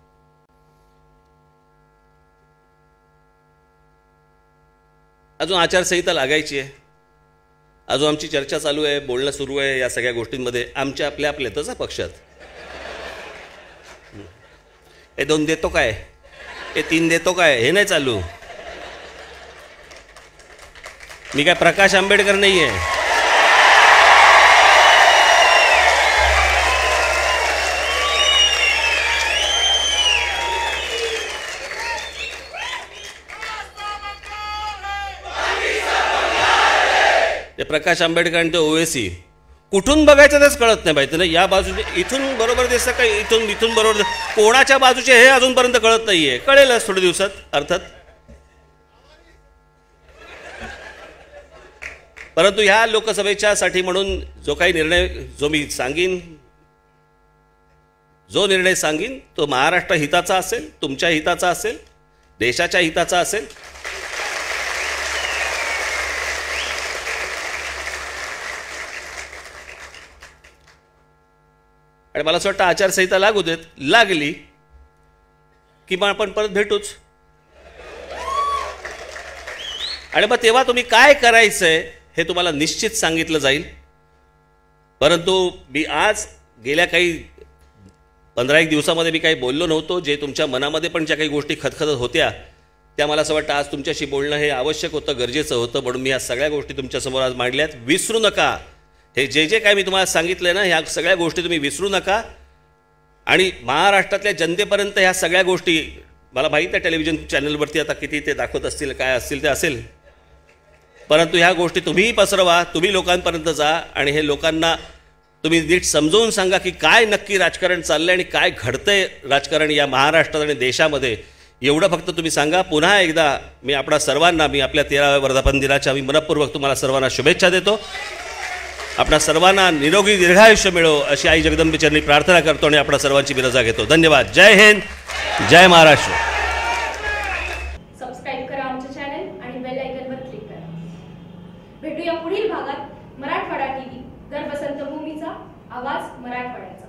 अजून आचारसंहिता लागायची आहे, अजून आमची चर्चा चालू आहे, बोलणं सुरू आहे या सगळ्या गोष्टींमध्ये. आमच्या आपल्यातच पक्षात हे 2 देतो काय, हे 3 देतो काय, हे नाही चालू. मी काय प्रकाश आंबेडकर नाही आहे. ते प्रकाश आंबेडकर आणि ते ओवेसी कुठून बघायचं तेच कळत नाही माहिती नाही. या बाजूने इथून बरोबर दिसतं का, इथून बरोबर, कोणाच्या बाजूचे हे अजूनपर्यंत कळत नाहीये. कळेलच थोड्या दिवसात अर्थात. परंतु ह्या लोकसभेच्या साठी म्हणून जो काही निर्णय जो निर्णय सांगीन तो महाराष्ट्र हिताचा असेल, तुमच्या हिताचा असेल, देशाच्या हिताचा असेल. आणि मला असं वाटतं आचारसंहिता लागू देत, लागली की मग आपण परत भेटूच. आणि मग तेव्हा तुम्ही काय करायचंय हे तुम्हाला निश्चित सांगितलं जाईल. परंतु मी आज गेल्या काही 15-1 दिवसामध्ये मी काही बोललो नव्हतो. जे तुमच्या मनामध्ये पण ज्या काही गोष्टी खतखतत होत्या त्या मला असं वाटतं आज तुमच्याशी बोलणं हे आवश्यक होतं, गरजेचं होतं. म्हणून मी या सगळ्या गोष्टी तुमच्यासमोर आज मांडल्यात. विसरू नका, हे जे काय मी तुम्हाला सांगितलंय ना, ह्या सगळ्या गोष्टी तुम्ही विसरू नका. आणि महाराष्ट्रातल्या जनतेपर्यंत ह्या सगळ्या गोष्टी, मला माहीत आहे टेलिव्हिजन चॅनलवरती आता किती ते दाखवत असतील, काय असतील ते असेल, परंतु ह्या गोष्टी तुम्हीही पसरवा, तुम्ही लोकांपर्यंत जा आणि हे लोकांना तुम्ही नीट समजवून सांगा की काय नक्की राजकारण चाललंय आणि काय घडतंय राजकारण या महाराष्ट्रात आणि देशामध्ये. एवढं फक्त तुम्ही सांगा. पुन्हा एकदा मी आपल्या सर्वांना, मी आपल्या 13व्या वर्धापन दिनाच्या मी मनपूर्वक तुम्हाला सर्वांना शुभेच्छा देतो. आपणा सर्वांना निरोगी दीर्घायुष्य मिळो अशी आई जगदंबेचरणी प्रार्थना करतो आणि आपणा सर्वांची मी रजा घेतो. धन्यवाद. जय हिंद, जय महाराष्ट्र. सबस्क्राईब करा आमचे चॅनल आणि बेल आयकॉनवर क्लिक करा. भेटूया पुढील भागात. मराठवाडा टीव्ही, गर्भसंत भूमीचा आवाज मराठवाड्याचा.